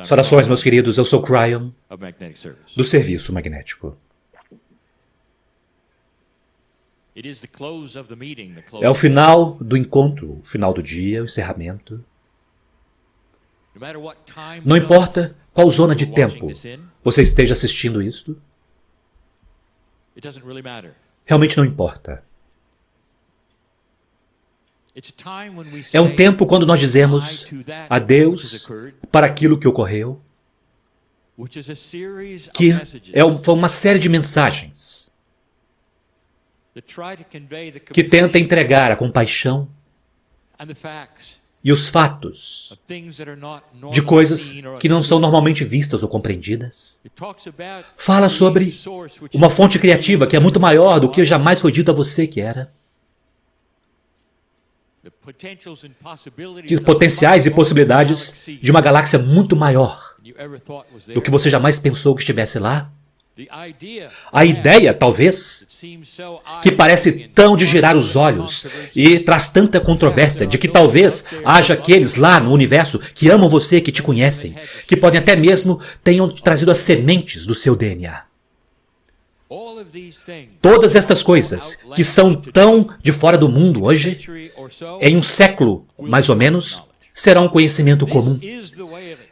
Saudações, meus queridos, eu sou Cryon, do Serviço Magnético. É o final do encontro, o final do dia, o encerramento. Não importa qual zona de tempo você esteja assistindo isto, realmente não importa. É um tempo quando nós dizemos adeus para aquilo que ocorreu, que foi uma série de mensagens que tenta entregar a compaixão e os fatos de coisas que não são normalmente vistas ou compreendidas. Fala sobre uma fonte criativa que é muito maior do que jamais foi dito a você que era. Que potenciais e possibilidades de uma galáxia muito maior do que você jamais pensou que estivesse lá. A ideia, talvez, que parece tão de girar os olhos e traz tanta controvérsia, de que talvez haja aqueles lá no universo que amam você, que te conhecem, que podem até mesmo tenham trazido as sementes do seu DNA. Todas estas coisas que são tão de fora do mundo hoje, em um século, mais ou menos, serão um conhecimento comum.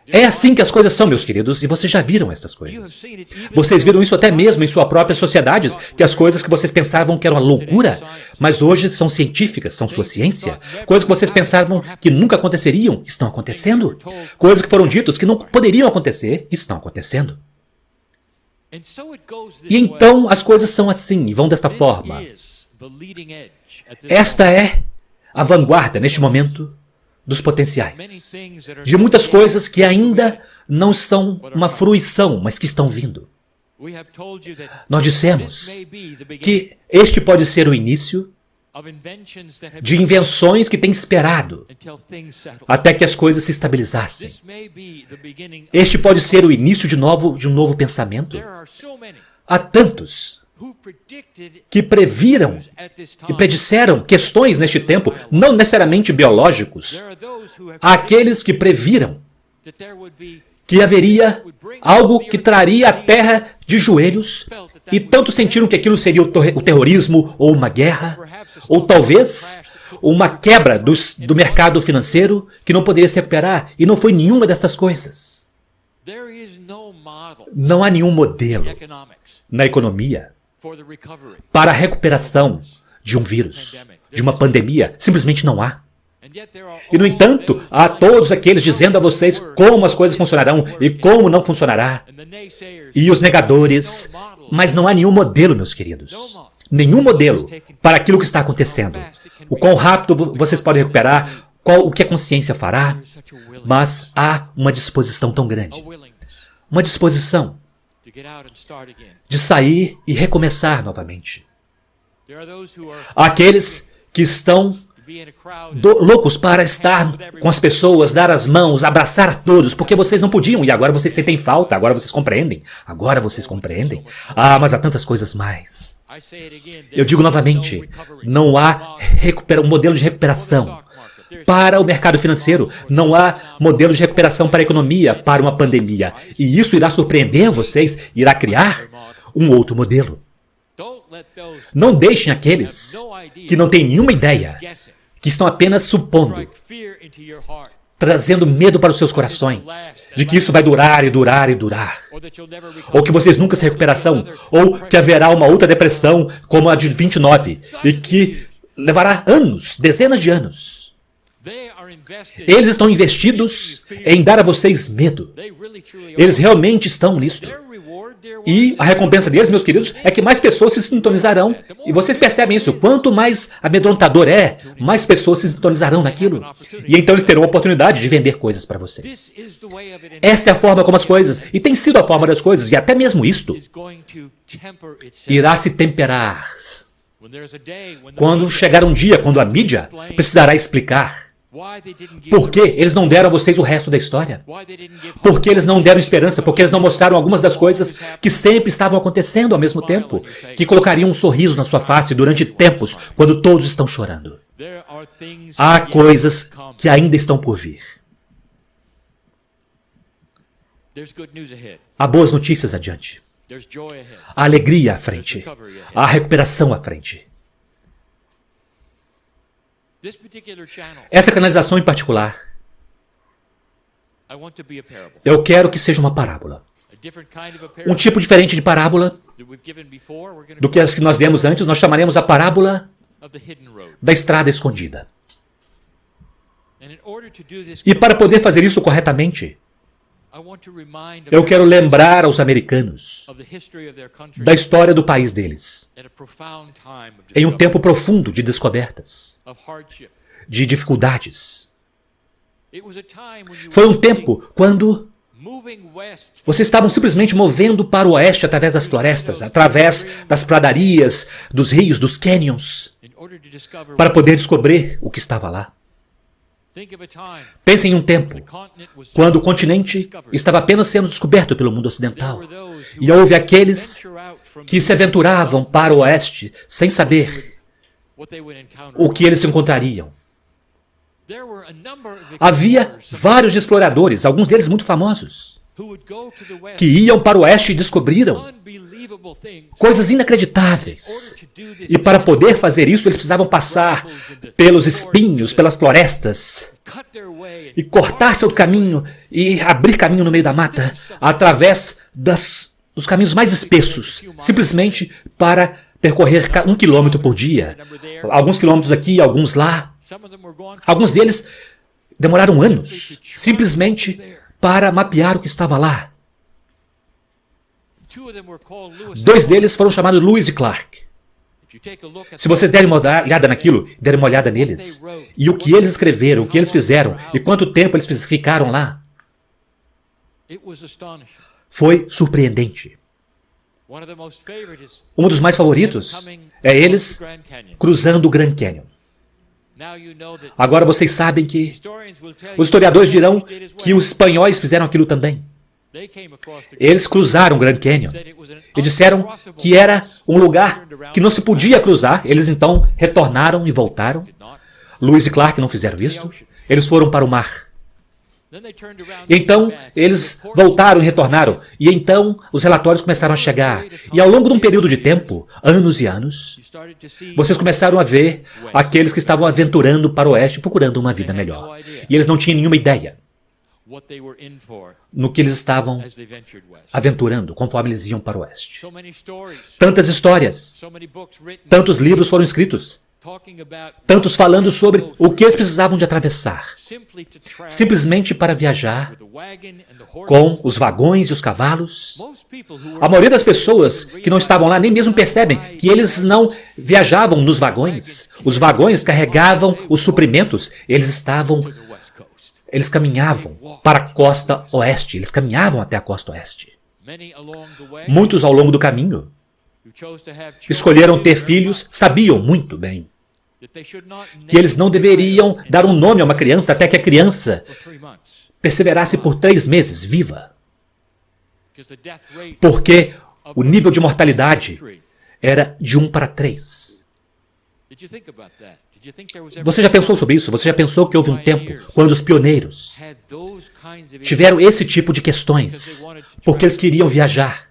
É assim que as coisas são, meus queridos, e vocês já viram estas coisas. Vocês viram isso até mesmo em suas próprias sociedades, que as coisas que vocês pensavam que eram uma loucura, mas hoje são científicas, são sua ciência. Coisas que vocês pensavam que nunca aconteceriam, estão acontecendo. Coisas que foram ditas que não poderiam acontecer, estão acontecendo. E então as coisas são assim, e vão desta forma. Esta é a vanguarda, neste momento, dos potenciais. De muitas coisas que ainda não são uma fruição, mas que estão vindo. Nós dissemos que este pode ser o início de invenções que têm esperado até que as coisas se estabilizassem. Este pode ser o início de um novo pensamento. Há tantos que previram e predisseram questões neste tempo, não necessariamente biológicos. Há aqueles que previram que haveria algo que traria a Terra de joelhos, e tanto sentiram que aquilo seria o terrorismo, ou uma guerra, ou talvez uma quebra do mercado financeiro que não poderia se recuperar, e não foi nenhuma dessas coisas. Não há nenhum modelo na economia para a recuperação de um vírus, de uma pandemia. Simplesmente não há. E, no entanto, há todos aqueles dizendo a vocês como as coisas funcionarão e como não funcionará. E os negadores. Mas não há nenhum modelo, meus queridos. Nenhum modelo para aquilo que está acontecendo. O quão rápido vocês podem recuperar, o que a consciência fará. Mas há uma disposição tão grande. Uma disposição de sair e recomeçar novamente. Há aqueles que estão loucos para estar com as pessoas, dar as mãos, abraçar a todos, porque vocês não podiam, e agora vocês sentem falta, agora vocês compreendem. Agora vocês compreendem. Ah, mas há tantas coisas mais. Eu digo novamente, não há um modelo de recuperação para o mercado financeiro, não há modelo de recuperação para a economia, para uma pandemia. E isso irá surpreender vocês, irá criar um outro modelo. Não deixem aqueles que não têm nenhuma ideia, que estão apenas supondo, trazendo medo para os seus corações, de que isso vai durar e durar e durar. Ou que vocês nunca se recuperarão, ou que haverá uma outra depressão como a de 29, e que levará anos, dezenas de anos. Eles estão investidos em dar a vocês medo. Eles realmente estão nisto. E a recompensa deles, meus queridos, é que mais pessoas se sintonizarão. E vocês percebem isso. Quanto mais amedrontador mais pessoas se sintonizarão naquilo. E então eles terão a oportunidade de vender coisas para vocês. Esta é a forma como as coisas, e tem sido a forma das coisas, e até mesmo isto irá se temperar. Quando chegar um dia, quando a mídia precisará explicar por que eles não deram a vocês o resto da história? Por que eles não deram esperança? Por que eles não mostraram algumas das coisas que sempre estavam acontecendo ao mesmo tempo? Que colocariam um sorriso na sua face durante tempos, quando todos estão chorando. Há coisas que ainda estão por vir. Há boas notícias adiante. Há alegria à frente. Há recuperação à frente. Essa canalização em particular, eu quero que seja uma parábola. Um tipo diferente de parábola do que as que nós demos antes, nós chamaremos a parábola da estrada escondida. E para poder fazer isso corretamente, eu quero lembrar aos americanos da história do país deles, em um tempo profundo de descobertas, de dificuldades. Foi um tempo quando vocês estavam simplesmente movendo para o oeste através das florestas, através das pradarias, dos rios, dos canyons, para poder descobrir o que estava lá. Pensem em um tempo quando o continente estava apenas sendo descoberto pelo mundo ocidental. E houve aqueles que se aventuravam para o oeste sem saber o que eles encontrariam. Havia vários exploradores, alguns deles muito famosos, que iam para o oeste e descobriram coisas inacreditáveis. E para poder fazer isso, eles precisavam passar pelos espinhos, pelas florestas, e cortar seu caminho e abrir caminho no meio da mata, através dos caminhos mais espessos, simplesmente para percorrer 1 quilômetro por dia. Alguns quilômetros aqui, alguns lá. Alguns deles demoraram anos, simplesmente para mapear o que estava lá. 2 deles foram chamados Lewis e Clark. Se vocês derem uma olhada naquilo, derem uma olhada neles, e o que eles escreveram, o que eles fizeram, e quanto tempo eles ficaram lá, foi surpreendente. Um dos mais favoritos é eles cruzando o Grand Canyon. Agora vocês sabem que os historiadores dirão que os espanhóis fizeram aquilo também. Eles cruzaram o Grand Canyon e disseram que era um lugar que não se podia cruzar. Eles então retornaram e voltaram. Lewis e Clark não fizeram isso. Eles foram para o mar. E então eles voltaram e retornaram. E então os relatórios começaram a chegar. E ao longo de um período de tempo, anos e anos, vocês começaram a ver aqueles que estavam aventurando para o oeste, procurando uma vida melhor. E eles não tinham nenhuma ideia no que eles estavam aventurando conforme eles iam para o oeste. Tantas histórias, tantos livros foram escritos, tantos falando sobre o que eles precisavam de atravessar, simplesmente para viajar com os vagões e os cavalos. A maioria das pessoas que não estavam lá nem mesmo percebem que eles não viajavam nos vagões. Os vagões carregavam os suprimentos, eles caminhavam para a costa oeste, eles caminhavam até a costa oeste. Muitos ao longo do caminho escolheram ter filhos, sabiam muito bem que eles não deveriam dar um nome a uma criança até que a criança perseverasse por 3 meses viva. Porque o nível de mortalidade era de 1 para 3. Você já pensou sobre isso? Você já pensou que houve um tempo quando os pioneiros tiveram esse tipo de questões porque eles queriam viajar?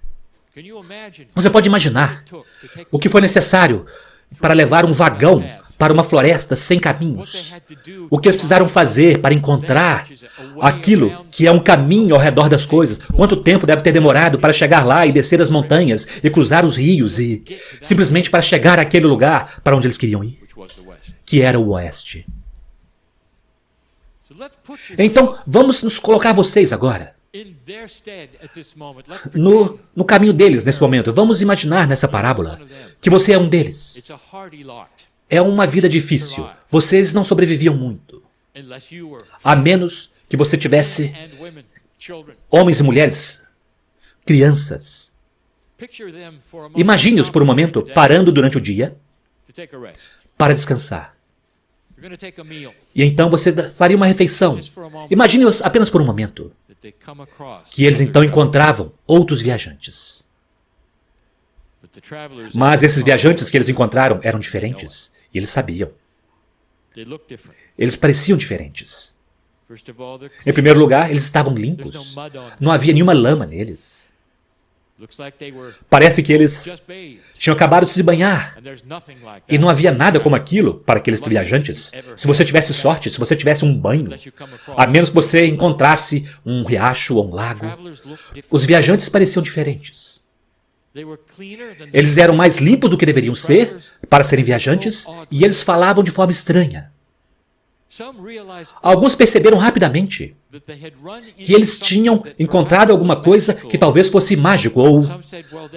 Você pode imaginar o que foi necessário para levar um vagão para uma floresta sem caminhos? O que eles precisaram fazer para encontrar aquilo que é um caminho ao redor das coisas? Quanto tempo deve ter demorado para chegar lá e descer as montanhas e cruzar os rios e simplesmente para chegar àquele lugar para onde eles queriam ir, que era o oeste? Então, vamos nos colocar vocês agora no caminho deles nesse momento. Vamos imaginar nessa parábola que você é um deles. É uma vida difícil. Vocês não sobreviviam muito, a menos que você tivesse homens e mulheres, crianças. Imagine-os por um momento parando durante o dia para descansar. E então você faria uma refeição. Imagine-os apenas por um momento, que eles então encontravam outros viajantes. Mas esses viajantes que eles encontraram eram diferentes, e eles sabiam. Eles pareciam diferentes. Em primeiro lugar, eles estavam limpos. Não havia nenhuma lama neles. Parece que eles tinham acabado de se banhar. E não havia nada como aquilo para aqueles viajantes. Se você tivesse sorte, se você tivesse um banho, a menos que você encontrasse um riacho ou um lago, os viajantes pareciam diferentes. Eles eram mais limpos do que deveriam ser para serem viajantes e eles falavam de forma estranha. Alguns perceberam rapidamente que eles tinham encontrado alguma coisa que talvez fosse mágico, ou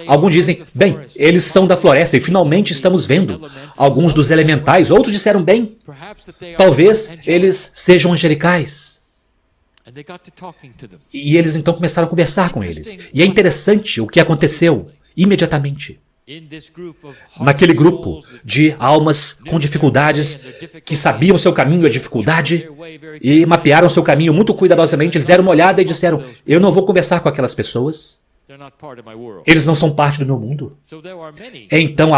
alguns dizem, bem, eles são da floresta e finalmente estamos vendo alguns dos elementais. Outros disseram, bem, talvez eles sejam angelicais. E eles então começaram a conversar com eles. E é interessante o que aconteceu imediatamente. Naquele grupo de almas com dificuldades, que sabiam seu caminho, a dificuldade, e mapearam seu caminho muito cuidadosamente, eles deram uma olhada e disseram, eu não vou conversar com aquelas pessoas, eles não são parte do meu mundo. Então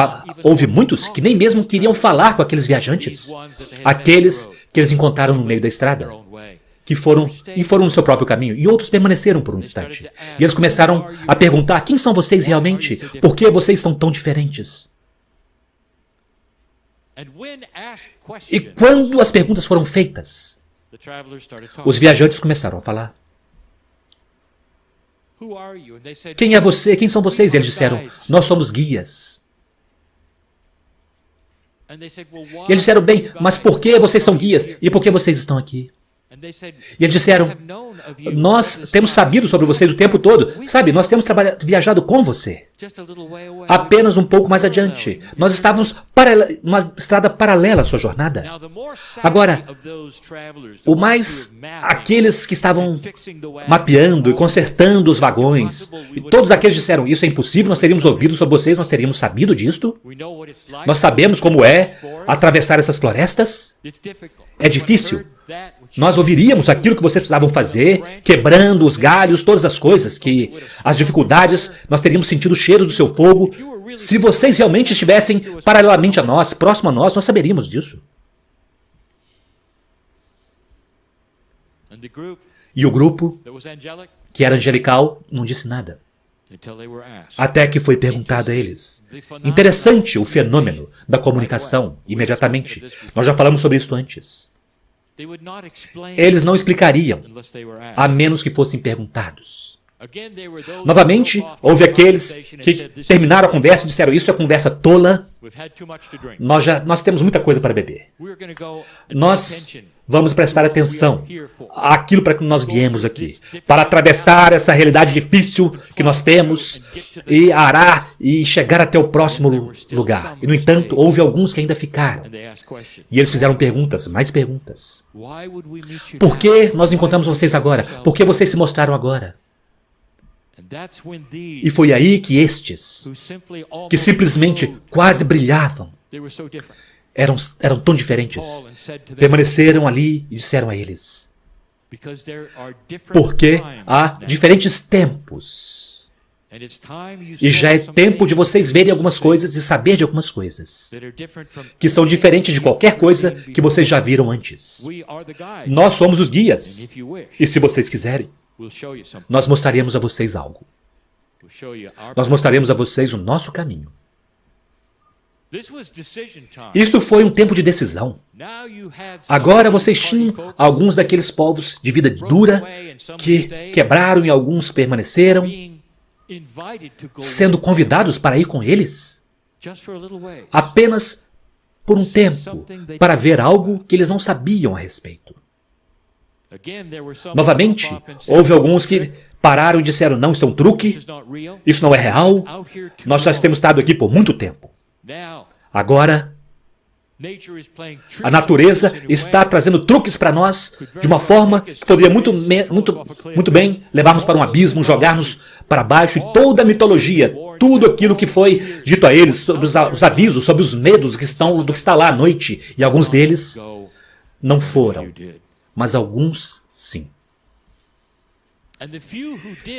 houve muitos que nem mesmo queriam falar com aqueles viajantes, aqueles que eles encontraram no meio da estrada, que foram no seu próprio caminho, e outros permaneceram por um instante. E eles começaram a perguntar, quem são vocês realmente? Por que vocês são tão diferentes? E quando as perguntas foram feitas, os viajantes começaram a falar. Quem é você? Quem são vocês? Eles disseram, nós somos guias. E eles disseram, bem, mas por que vocês são guias? E por que vocês estão aqui? E eles disseram, nós temos sabido sobre vocês o tempo todo. Sabe, nós temos viajado com você. Apenas um pouco mais adiante. Nós estávamos numa estrada paralela à sua jornada. Agora, aqueles que estavam mapeando e consertando os vagões, e todos aqueles disseram, isso é impossível, nós teríamos ouvido sobre vocês, nós teríamos sabido disto. Nós sabemos como é atravessar essas florestas. É difícil. Nós ouviríamos aquilo que vocês precisavam fazer, quebrando os galhos, todas as coisas, as dificuldades, nós teríamos sentido o cheiro do seu fogo. Se vocês realmente estivessem paralelamente a nós, próximo a nós saberíamos disso. E o grupo, que era angelical, não disse nada. Até que foi perguntado a eles. Interessante o fenômeno da comunicação, imediatamente. Nós já falamos sobre isso antes. Eles não explicariam, a menos que fossem perguntados. Novamente, houve aqueles que terminaram a conversa e disseram, isso é conversa tola, nós temos muita coisa para beber. Nós vamos prestar atenção àquilo para que nós viemos aqui, para atravessar essa realidade difícil que nós temos e arar e chegar até o próximo lugar. E, no entanto, houve alguns que ainda ficaram. E eles fizeram perguntas, mais perguntas. Por que nós encontramos vocês agora? Por que vocês se mostraram agora? E foi aí que estes, que simplesmente quase brilhavam, eram tão diferentes, permaneceram ali e disseram a eles, porque há diferentes tempos, e já é tempo de vocês verem algumas coisas e saber de algumas coisas, que são diferentes de qualquer coisa que vocês já viram antes. Nós somos os guias, e se vocês quiserem, nós mostraremos a vocês algo. Nós mostraremos a vocês o nosso caminho. Isto foi um tempo de decisão. Agora vocês tinham alguns daqueles povos de vida dura que quebraram e alguns permaneceram, sendo convidados para ir com eles, apenas por um tempo, para ver algo que eles não sabiam a respeito. Novamente, houve alguns que pararam e disseram, não, isso é um truque, isso não é real, nós já temos estado aqui por muito tempo. Agora, a natureza está trazendo truques para nós de uma forma que poderia muito bem levar-nos para um abismo, jogar-nos para baixo, e toda a mitologia, tudo aquilo que foi dito a eles, sobre os avisos, sobre os medos do que está lá à noite, e alguns deles não foram, mas alguns sim.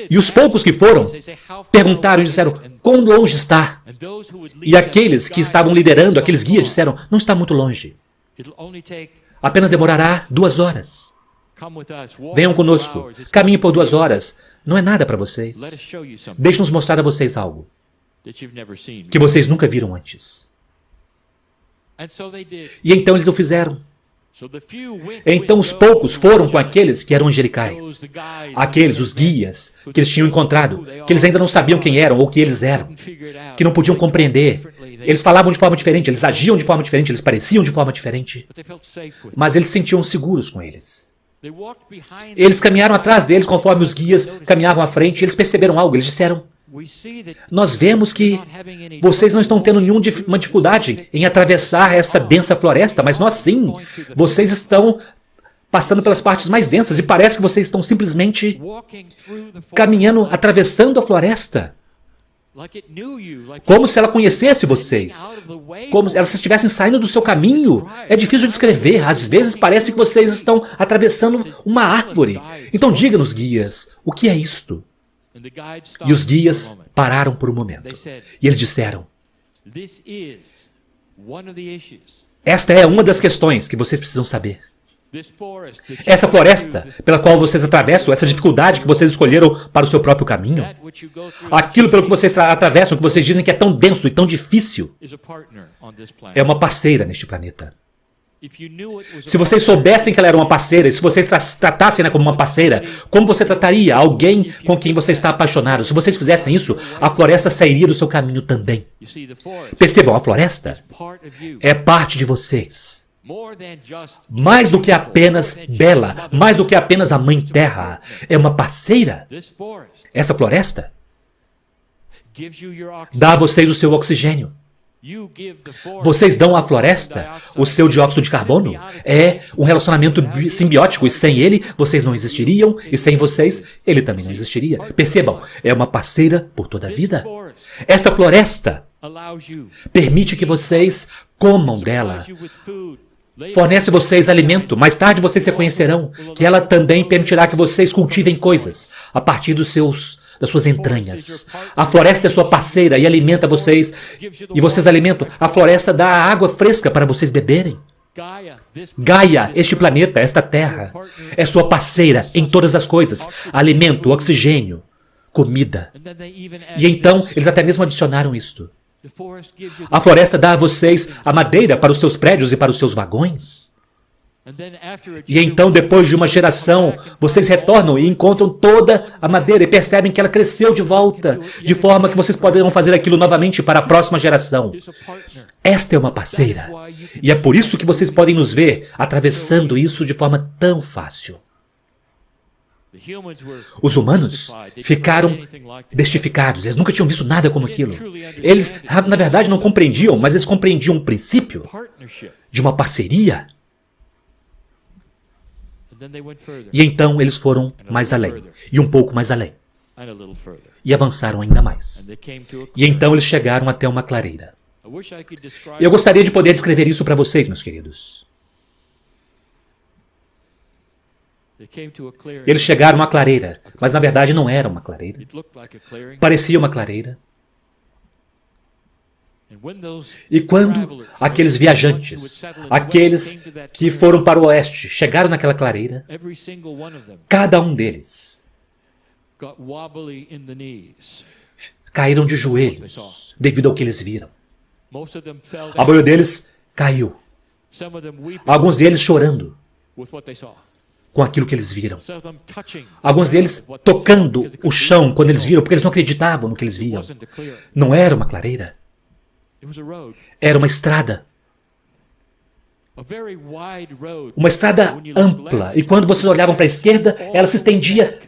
E os poucos que foram, perguntaram e disseram, quão longe está? E aqueles que estavam liderando, aqueles guias, disseram, não está muito longe. Apenas demorará 2 horas. Venham conosco. Caminhem por 2 horas. Não é nada para vocês. Deixe-nos mostrar a vocês algo que vocês nunca viram antes. E então eles o fizeram. Então os poucos foram com aqueles que eram angelicais. Aqueles, os guias, que eles tinham encontrado, que eles ainda não sabiam quem eram ou que eles eram, que não podiam compreender. Eles falavam de forma diferente, eles agiam de forma diferente, eles pareciam de forma diferente. Mas eles se sentiam seguros com eles. Eles caminharam atrás deles conforme os guias caminhavam à frente e eles perceberam algo. Eles disseram: nós vemos que vocês não estão tendo nenhuma dificuldade em atravessar essa densa floresta, mas nós sim. Vocês estão passando pelas partes mais densas e parece que vocês estão simplesmente caminhando, atravessando a floresta. Como se ela conhecesse vocês. Como se elas estivessem saindo do seu caminho. É difícil de descrever. Às vezes parece que vocês estão atravessando uma árvore. Então diga-nos, guias, o que é isto? E os guias pararam por um momento. E eles disseram: esta é uma das questões que vocês precisam saber. Essa floresta pela qual vocês atravessam, essa dificuldade que vocês escolheram para o seu próprio caminho, aquilo pelo que vocês atravessam, que vocês dizem que é tão denso e tão difícil, é uma parceira neste planeta. Se vocês soubessem que ela era uma parceira, e se vocês tratassem-na como uma parceira, como você trataria alguém com quem você está apaixonado? Se vocês fizessem isso, a floresta sairia do seu caminho também. Percebam, a floresta é parte de vocês. Mais do que apenas bela, mais do que apenas a Mãe Terra, é uma parceira. Essa floresta dá a vocês o seu oxigênio. Vocês dão à floresta o seu dióxido de carbono. É um relacionamento simbiótico e sem ele, vocês não existiriam e sem vocês, ele também não existiria. Percebam, é uma parceira por toda a vida. Esta floresta permite que vocês comam dela. Fornece vocês alimento. Mais tarde vocês reconhecerão que ela também permitirá que vocês cultivem coisas a partir das suas entranhas. A floresta é sua parceira e alimenta vocês. E vocês alimentam. A floresta dá água fresca para vocês beberem. Gaia, este planeta, esta terra, é sua parceira em todas as coisas. Alimento, oxigênio, comida. E então, eles até mesmo adicionaram isto. A floresta dá a vocês a madeira para os seus prédios e para os seus vagões. E então, depois de uma geração, vocês retornam e encontram toda a madeira e percebem que ela cresceu de volta, de forma que vocês poderão fazer aquilo novamente para a próxima geração. Esta é uma parceira. E é por isso que vocês podem nos ver atravessando isso de forma tão fácil. Os humanos ficaram bestificados, eles nunca tinham visto nada como aquilo. Eles, na verdade, não compreendiam, mas eles compreendiam o princípio de uma parceria. E então eles foram mais além, e um pouco mais além, e avançaram ainda mais. E então eles chegaram até uma clareira. Eu gostaria de poder descrever isso para vocês, meus queridos. Eles chegaram à clareira, mas na verdade não era uma clareira. Parecia uma clareira. E quando aqueles viajantes, aqueles que foram para o oeste, chegaram naquela clareira, cada um deles caíram de joelhos devido ao que eles viram. A maioria deles caiu. Alguns deles chorando com aquilo que eles viram. Alguns deles tocando o chão quando eles viram, porque eles não acreditavam no que eles viam. Não era uma clareira. Era uma estrada. Uma estrada ampla. E quando vocês olhavam para a esquerda, ela se estendia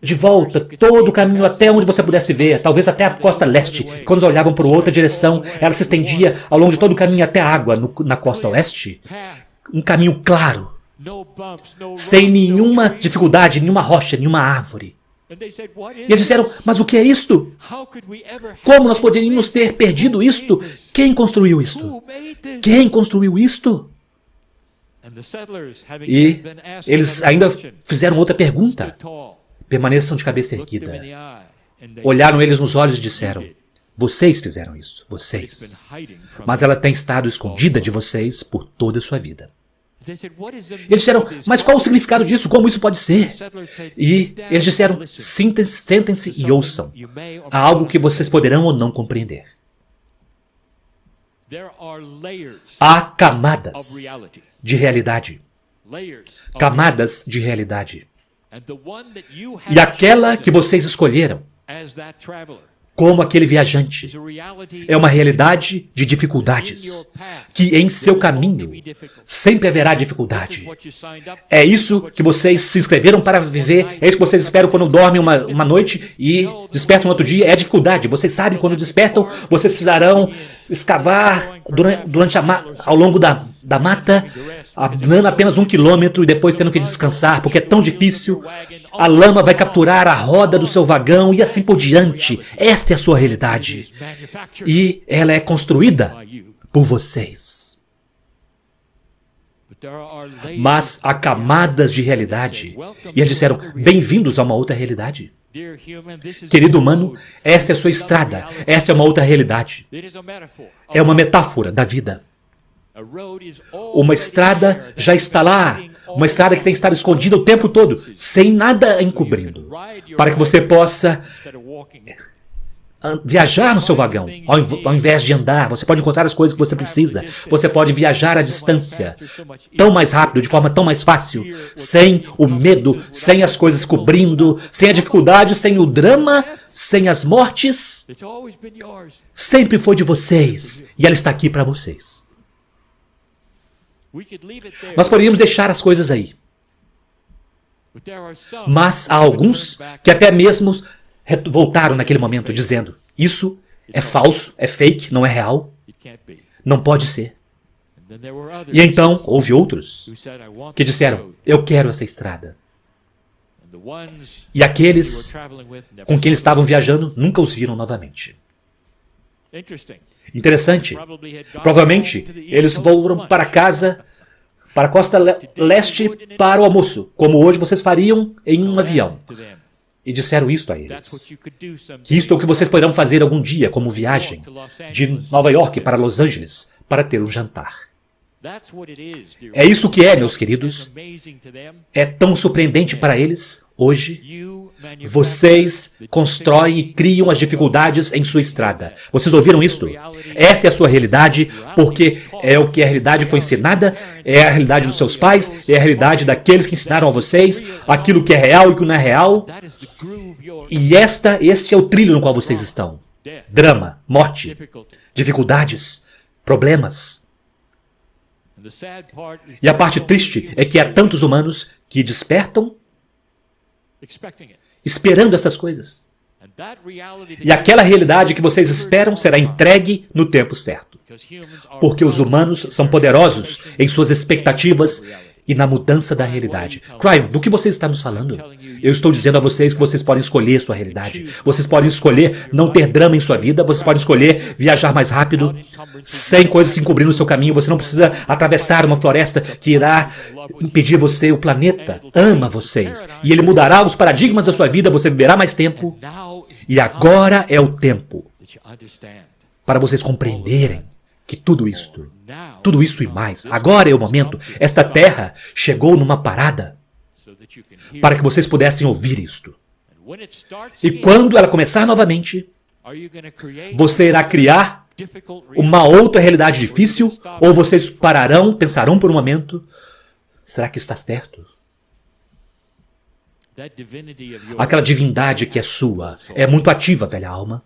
de volta, todo o caminho até onde você pudesse ver, talvez até a costa leste. E quando olhavam para outra direção, ela se estendia ao longo de todo o caminho até a água na costa oeste. Um caminho claro, sem nenhuma dificuldade, nenhuma rocha, nenhuma árvore. E eles disseram, mas o que é isto? Como nós poderíamos ter perdido isto? Quem construiu isto? Quem construiu isto? E eles ainda fizeram outra pergunta. Permaneçam de cabeça erguida. Olharam eles nos olhos e disseram, vocês fizeram isso, vocês. Mas ela tem estado escondida de vocês por toda a sua vida. Eles disseram, mas qual o significado disso? Como isso pode ser? E eles disseram, sentem-se e ouçam. Há algo que vocês poderão ou não compreender. Há camadas de realidade. Camadas de realidade. E aquela que vocês escolheram como aquele viajante é uma realidade de dificuldades, que em seu caminho sempre haverá dificuldade. É isso que vocês se inscreveram para viver, é isso que vocês esperam quando dormem uma noite e despertam no outro dia, é a dificuldade. Vocês sabem, quando despertam, vocês precisarão escavar ao longo da mata, andando apenas 1 quilômetro e depois tendo que descansar, porque é tão difícil. A lama vai capturar a roda do seu vagão e assim por diante. Esta é a sua realidade. E ela é construída por vocês. Mas há camadas de realidade. E eles disseram, bem-vindos a uma outra realidade. Querido humano, esta é a sua estrada. Esta é uma outra realidade. É uma metáfora da vida. Uma estrada já está lá, uma estrada que tem que estar escondida o tempo todo, sem nada encobrindo, para que você possa viajar no seu vagão, ao invés de andar. Você pode encontrar as coisas que você precisa, você pode viajar à distância, tão mais rápido, de forma tão mais fácil, sem o medo, sem as coisas cobrindo, sem a dificuldade, sem o drama, sem as mortes. Sempre foi de vocês, e ela está aqui para vocês. Nós poderíamos deixar as coisas aí. Mas há alguns que até mesmo voltaram naquele momento dizendo, isso é falso, é fake, não é real, não pode ser. E então houve outros que disseram, eu quero essa estrada. E aqueles com quem eles estavam viajando nunca os viram novamente. Interessante. Provavelmente eles foram para casa, para a costa leste, para o almoço, como hoje vocês fariam em um avião. E disseram isto a eles, que isto é o que vocês poderão fazer algum dia, como viagem de Nova York para Los Angeles, para ter um jantar. É isso que é, meus queridos. É tão surpreendente para eles, hoje. Vocês constroem e criam as dificuldades em sua estrada. Vocês ouviram isto? Esta é a sua realidade, porque é o que a realidade foi ensinada, é a realidade dos seus pais, é a realidade daqueles que ensinaram a vocês, aquilo que é real e o que não é real. E este é o trilho no qual vocês estão. Drama, morte, dificuldades, problemas. E a parte triste é que há tantos humanos que despertam esperando essas coisas. E aquela realidade que vocês esperam será entregue no tempo certo. Porque os humanos são poderosos em suas expectativas e na mudança da realidade. Cryon, do que você está nos falando? Eu estou dizendo a vocês que vocês podem escolher sua realidade. Vocês podem escolher não ter drama em sua vida. Vocês podem escolher viajar mais rápido, sem coisas se encobrir no seu caminho. Você não precisa atravessar uma floresta que irá impedir você. O planeta ama vocês. E ele mudará os paradigmas da sua vida. Você viverá mais tempo. E agora é o tempo para vocês compreenderem que tudo isso e mais, agora é o momento. Esta terra chegou numa parada para que vocês pudessem ouvir isto. E quando ela começar novamente, você irá criar uma outra realidade difícil, ou vocês pararão, pensarão por um momento, será que está certo? Aquela divindade que é sua é muito ativa, velha alma.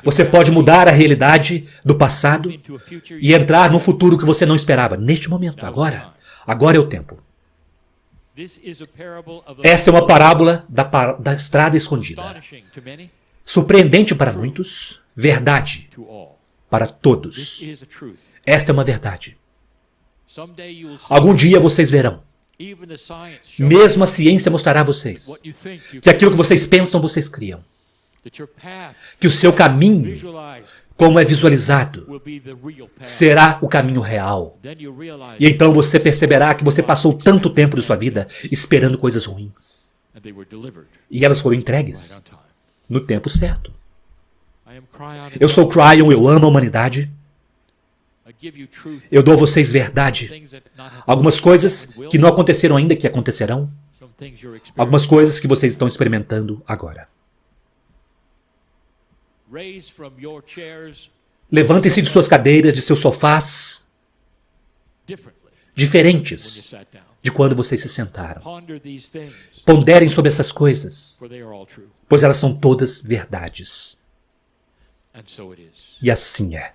Você pode mudar a realidade do passado e entrar no futuro que você não esperava. Neste momento, agora. Agora é o tempo. Esta é uma parábola da estrada escondida. Surpreendente para muitos, verdade para todos. Esta é uma verdade. Algum dia vocês verão. Mesmo a ciência mostrará a vocês que aquilo que vocês pensam, vocês criam. Que o seu caminho, como é visualizado, será o caminho real. E então você perceberá que você passou tanto tempo de sua vida esperando coisas ruins. E elas foram entregues no tempo certo. Eu sou Cryon, eu amo a humanidade. Eu dou a vocês verdade. Algumas coisas que não aconteceram ainda que acontecerão. Algumas coisas que vocês estão experimentando agora. Levantem-se de suas cadeiras, de seus sofás, diferentes de quando vocês se sentaram. Ponderem sobre essas coisas, pois elas são todas verdades. E assim é.